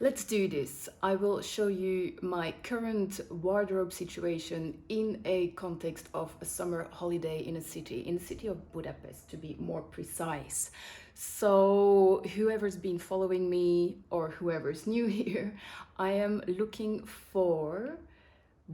Let's do this. I will show you my current wardrobe situation in a context of a summer holiday in the city of Budapest to be more precise. So whoever's been following me or whoever's new here, I am looking for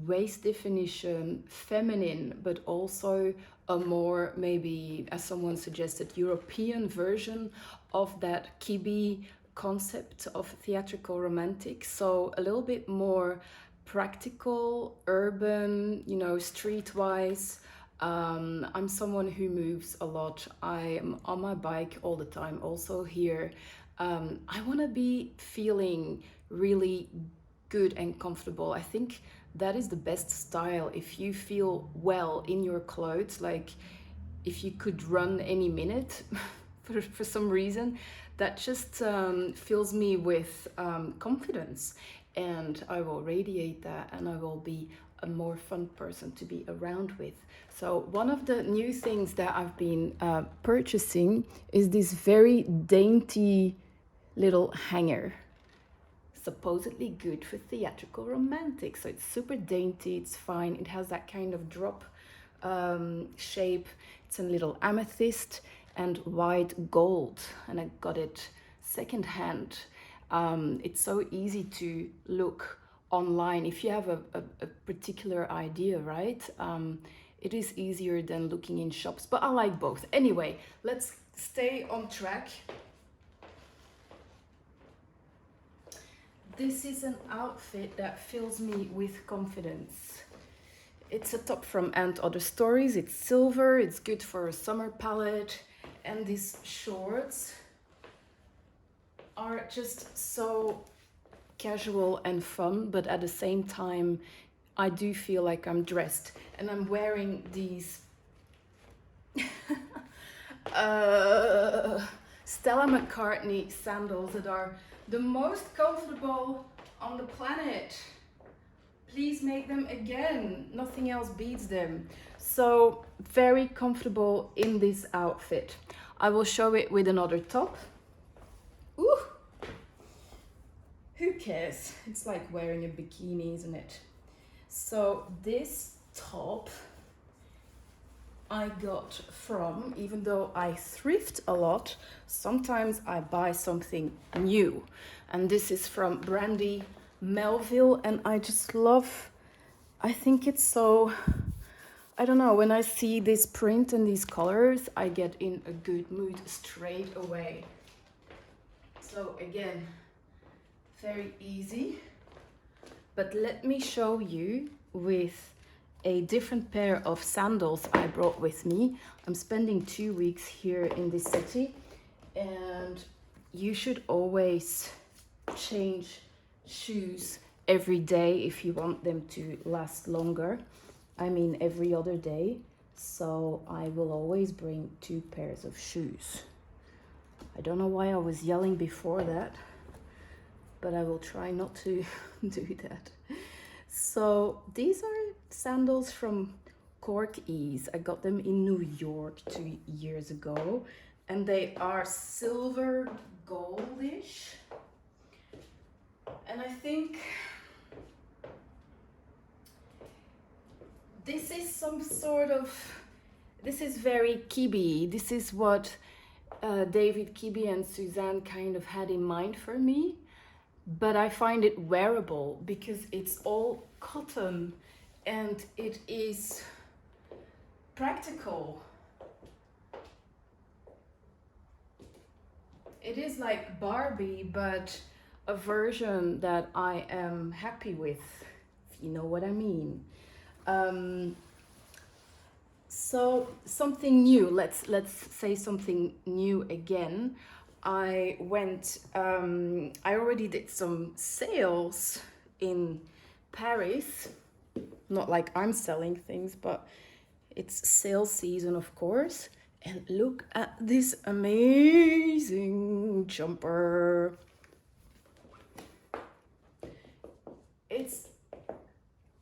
waist definition, feminine, but also a more, maybe as someone suggested, European version of that Kibbe concept of theatrical romantic. So a little bit more practical, urban, streetwise. I'm someone who moves a lot. I'm on my bike all the time, also here. I want to be feeling really good and comfortable. I think that is the best style. If you feel well in your clothes, like if you could run any minute for some reason, that just fills me with confidence, and I will radiate that, and I will be a more fun person to be around with. So one of the new things that I've been purchasing is this very dainty little hanger, supposedly good for theatrical romantic. So it's super dainty, it's fine. It has that kind of drop shape. It's a little amethyst and white gold, and I got it secondhand. It's so easy to look online if you have a particular idea, right? It is easier than looking in shops, but I like both. Anyway, let's stay on track. This is an outfit that fills me with confidence. It's a top from And Other Stories. It's silver, it's good for a summer palette, and these shorts are just so casual and fun, but at the same time, I do feel like I'm dressed, and I'm wearing these Stella McCartney sandals that are the most comfortable on the planet. Please make them again. Nothing else beats them. So very comfortable in this outfit. I will show it with another top. Ooh, who cares? It's like wearing a bikini, isn't it? So this top I got from, even though I thrift a lot, sometimes I buy something new. And this is from Brandy Melville, and I just love, I think it's so, I don't know, when I see this print and these colors, I get in a good mood straight away. So again, very easy. But let me show you with a different pair of sandals I brought with me. I'm spending 2 weeks here in this city, and you should always change shoes every day if you want them to last longer. I mean every other day. So I will always bring 2 pairs of shoes. I don't know why I was yelling before that, but I will try not to do that. So these are sandals from Cork Ease. I got them in New York 2 years ago, and they are silver goldish. And I think this is some sort of, this is very Kibbe. This is what David Kibbe and Suzanne kind of had in mind for me. But I find it wearable because it's all cotton and it is practical. It is like Barbie, but a version that I am happy with, if you know what I mean. So something new, let's say something new again. I already did some sales in Paris. Not like I'm selling things, but it's sales season, of course. And look at this amazing jumper. It's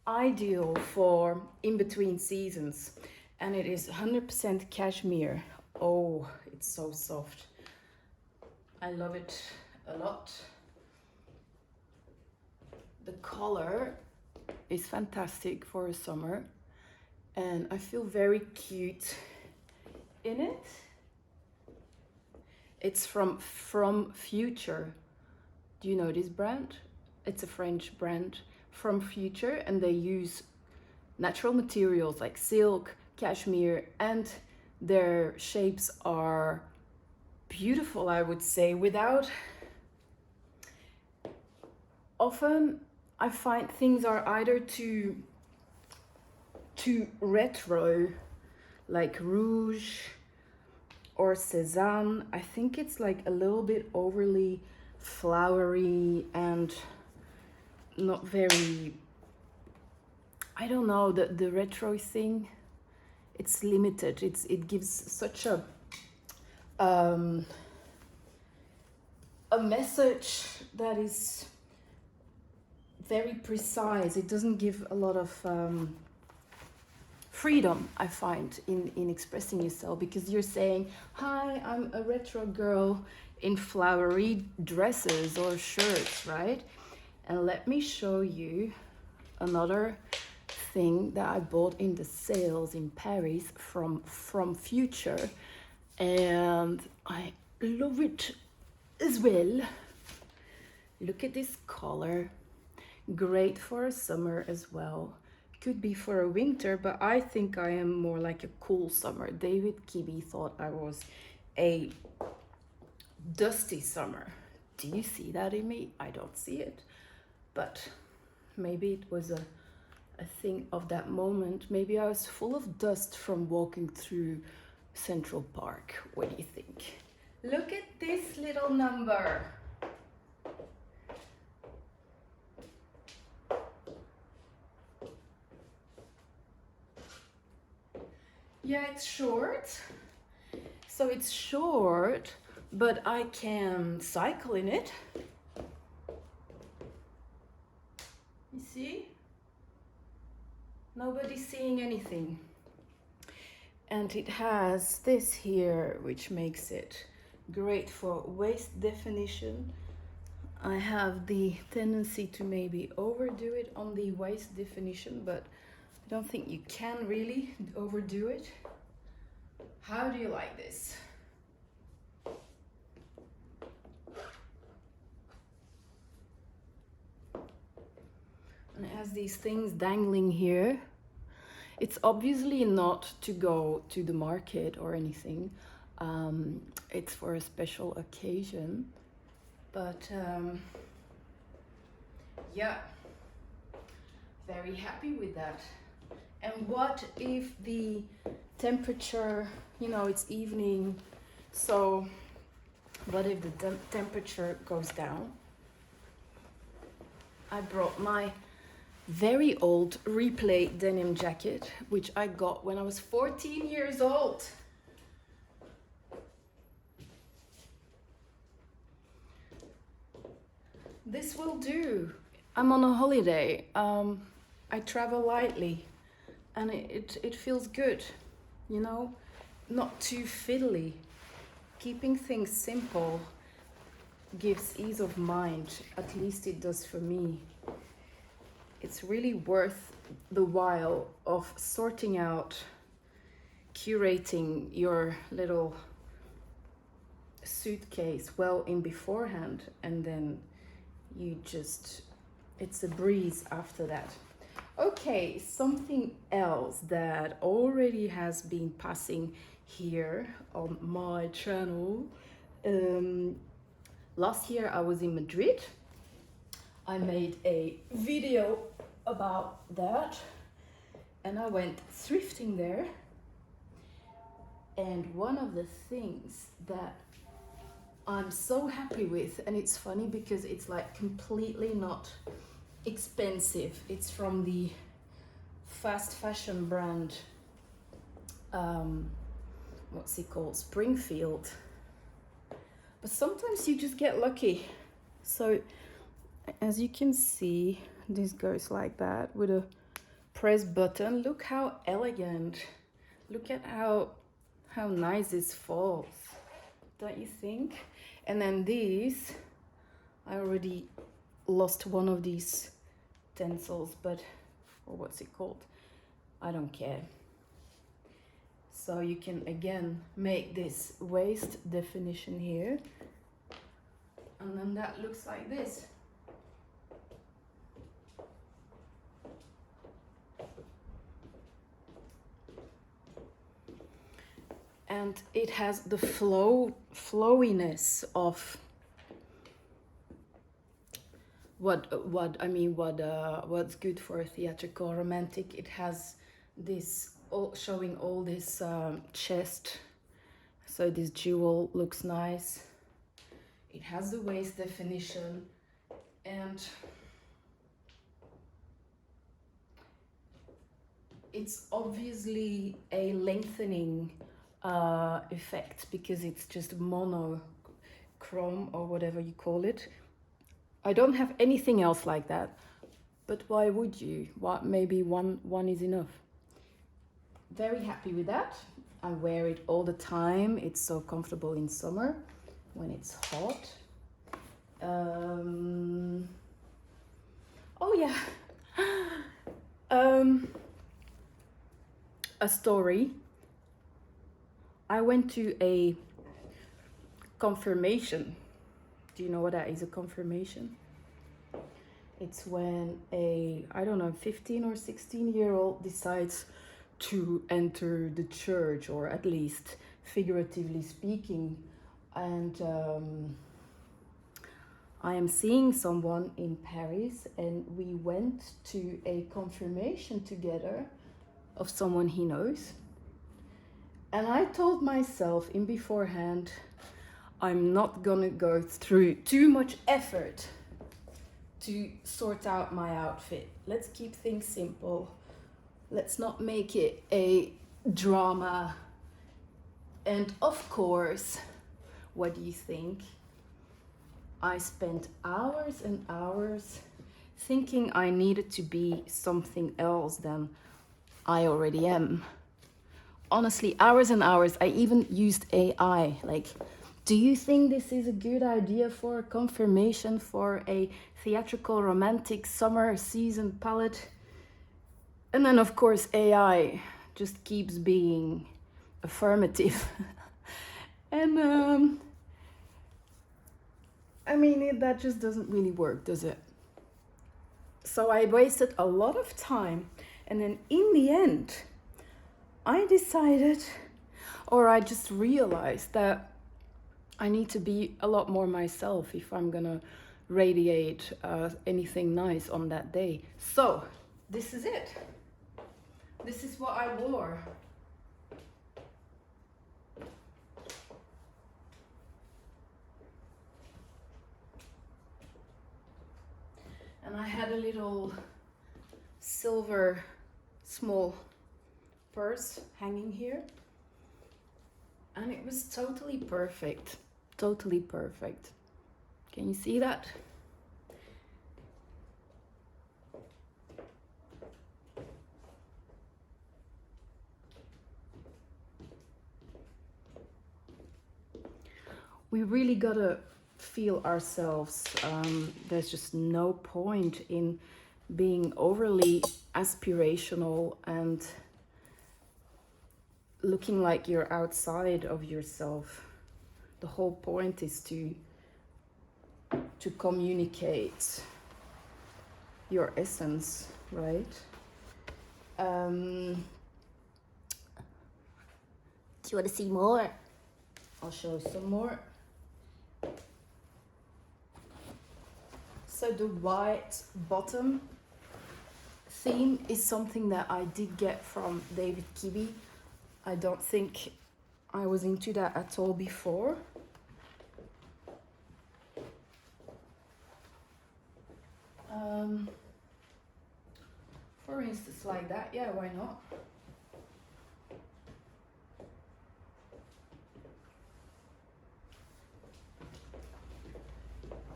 ideal for in between seasons, and it is 100% cashmere. Oh, it's so soft. I love it a lot. The color is fantastic for a summer, and I feel very cute in it. It's from Future. Do you know this brand? It's a French brand, From Future, and they use natural materials like silk, cashmere, and their shapes are beautiful, I would say. Without, often I find things are either too retro, like Rouge or Cézanne. I think it's like a little bit overly flowery and not very, I don't know, the retro thing, it's limited. It gives such a message that is very precise. It doesn't give a lot of freedom, I find, in expressing yourself, because you're saying, hi, I'm a retro girl in flowery dresses or shirts, right? And let me show you another thing that I bought in the sales in Paris from Future, and I love it as well. Look at this color. Great for a summer as well. Could be for a winter, but I think I am more like a cool summer. David Kibbe thought I was a dusty summer. Do you see that in me? I don't see it, but maybe it was a thing of that moment. Maybe I was full of dust from walking through Central Park. What do you think? Look at this little number. Yeah, it's short. So it's short, but I can cycle in it. You see? Nobody's seeing anything. And it has this here, which makes it great for waist definition. I have the tendency to maybe overdo it on the waist definition, but I don't think you can really overdo it. How do you like this? And it has these things dangling here. It's obviously not to go to the market or anything. It's for a special occasion. But yeah, very happy with that. And what if the temperature, you know, it's evening, so what if the temperature goes down? I brought my very old replay denim jacket, which I got when I was 14 years old. This will do. I'm on a holiday. I travel lightly, and it feels good, you know, not too fiddly. Keeping things simple gives ease of mind, at least it does for me. It's really worth the while of sorting out, curating your little suitcase well in beforehand, and then you just, it's a breeze after that. Okay, something else that already has been passing here on my channel. Last year I was in Madrid. I made a video about that, and I went thrifting there. And one of the things that I'm so happy with, and it's funny because it's like completely not expensive. It's from the fast fashion brand, what's it called? Springfield. But sometimes you just get lucky. So as you can see, this goes like that with a press button. Look how elegant. Look at how nice this falls, don't you think? And then these, I already lost one of these utensils, but, or what's it called? I don't care. So you can again make this waist definition here, and then that looks like this. And it has the flowiness of what's good for a theatrical romantic. It has this showing all this chest, so this jewel looks nice. It has the waist definition, and it's obviously a lengthening effect because it's just monochrome or whatever you call it. I don't have anything else like that, but why would you? What, maybe one is enough. Very happy with that. I wear it all the time. It's so comfortable in summer when it's hot. Oh yeah. A story. I went to a confirmation. Do you know what that is, a confirmation? It's when a, I don't know, 15 or 16-year-old decides to enter the church, or at least figuratively speaking. And I am seeing someone in Paris, and we went to a confirmation together of someone he knows. And I told myself in beforehand, I'm not gonna go through too much effort to sort out my outfit. Let's keep things simple. Let's not make it a drama. And of course, what do you think? I spent hours and hours thinking I needed to be something else than I already am. Honestly, hours and hours. I even used AI. Like, do you think this is a good idea for a confirmation for a theatrical romantic summer season palette? And then of course AI just keeps being affirmative. And I mean, that just doesn't really work, does it? So I wasted a lot of time, and then in the end I decided, or I just realized that I need to be a lot more myself if I'm gonna radiate anything nice on that day. So this is it. This is what I wore. And I had a little silver small purse hanging here. And it was totally perfect. Totally perfect. Can you see that? We really gotta feel ourselves. There's just no point in being overly aspirational and looking like you're outside of yourself. The whole point is to communicate your essence, right? Do you want to see more? I'll show some more. So the white bottom theme is something that I did get from David Kibbe. I don't think I was into that at all before. For instance, like that, yeah, why not?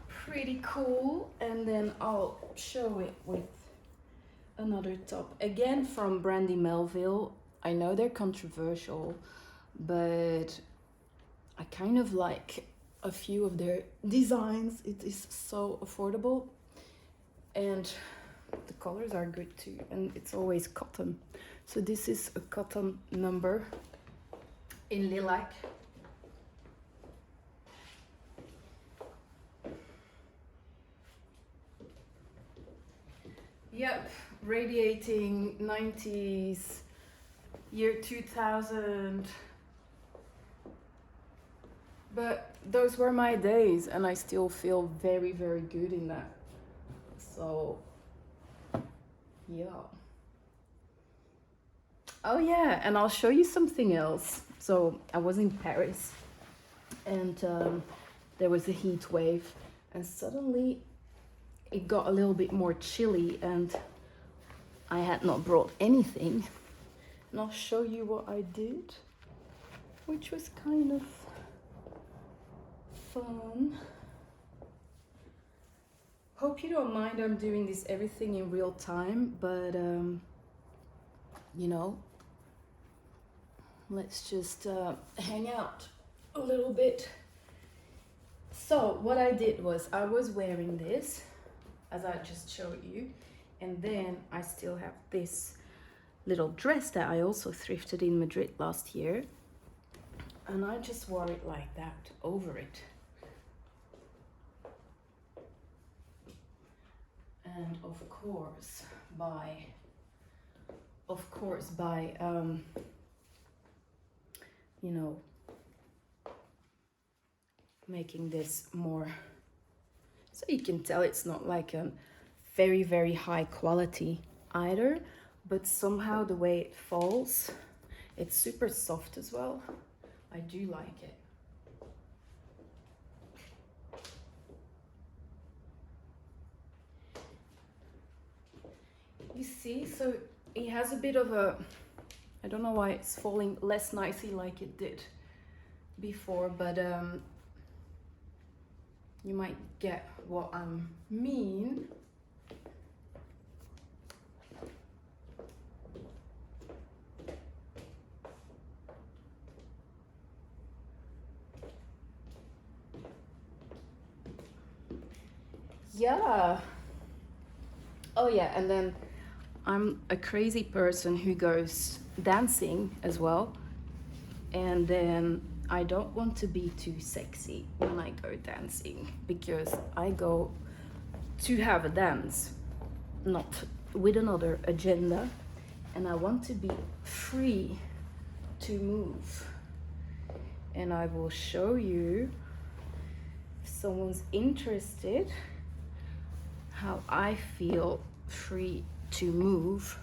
Pretty cool. And then I'll show it with another top, again from Brandy Melville. I know they're controversial, but I kind of like a few of their designs. It is so affordable. And the colors are good too, and it's always cotton. So this is a cotton number in lilac. Yep, radiating 90s, year 2000. But those were my days, and I still feel very, very good in that. So, yeah. Oh yeah, and I'll show you something else. So I was in Paris, and there was a heat wave, and suddenly it got a little bit more chilly, and I had not brought anything. And I'll show you what I did, which was kind of fun. Hope you don't mind I'm doing this everything in real time, but you know, let's just hang out a little bit. So what I did was I was wearing this, as I just showed you, and then I still have this little dress that I also thrifted in Madrid last year, and I just wore it like that over it. And of course by you know, making this more, so you can tell it's not like a very, very high quality either, but somehow the way it falls, it's super soft as well. I do like it. You see, so it has a bit of a, I don't know why it's falling less nicely like it did before, but you might get what I mean. Yeah. Oh yeah, and then I'm a crazy person who goes dancing as well, and then I don't want to be too sexy when I go dancing, because I go to have a dance, not with another agenda, and I want to be free to move. And I will show you, if someone's interested, how I feel free to move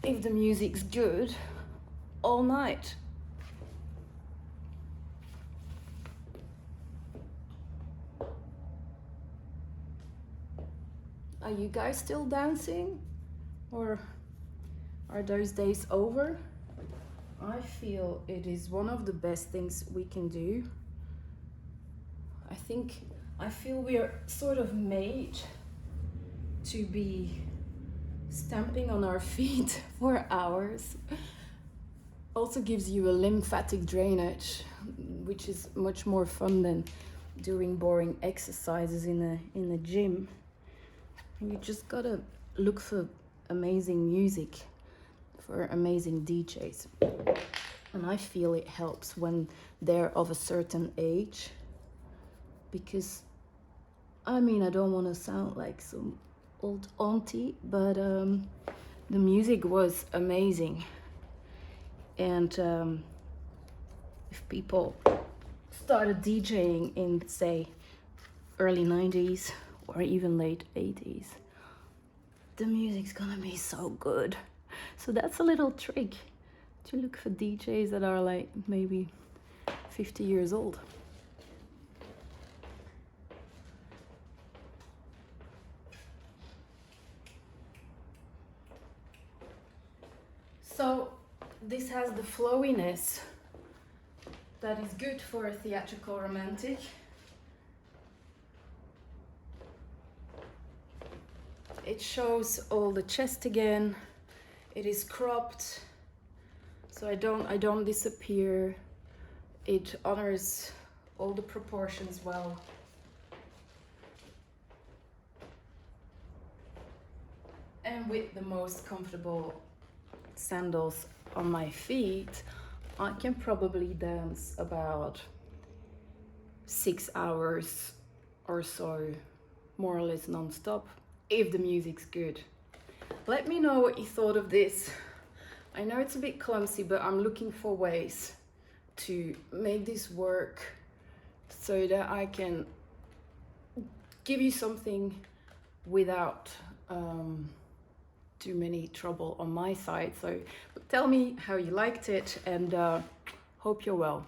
if the music's good all night. Are you guys still dancing, or are those days over? I feel it is one of the best things we can do. I feel we are sort of made to be stamping on our feet for hours. Also gives you a lymphatic drainage, which is much more fun than doing boring exercises in a gym. You just gotta look for amazing music, for amazing DJs. And I feel it helps when they're of a certain age, because I mean, I don't want to sound like some old auntie, but the music was amazing. And if people started DJing in, say, early 90s or even late 80s, the music's gonna be so good. So that's a little trick, to look for DJs that are like maybe 50 years old. So this has the flowiness that is good for a theatrical romantic. It shows all the chest again. It is cropped, so I don't disappear. It honors all the proportions well. with the most comfortable sandals on my feet, I can probably dance about 6 hours or so, more or less non-stop, if the music's good. Let me know what you thought of this. I know it's a bit clumsy, but I'm looking for ways to make this work so that I can give you something without too many trouble on my side. So tell me how you liked it, and hope you're well.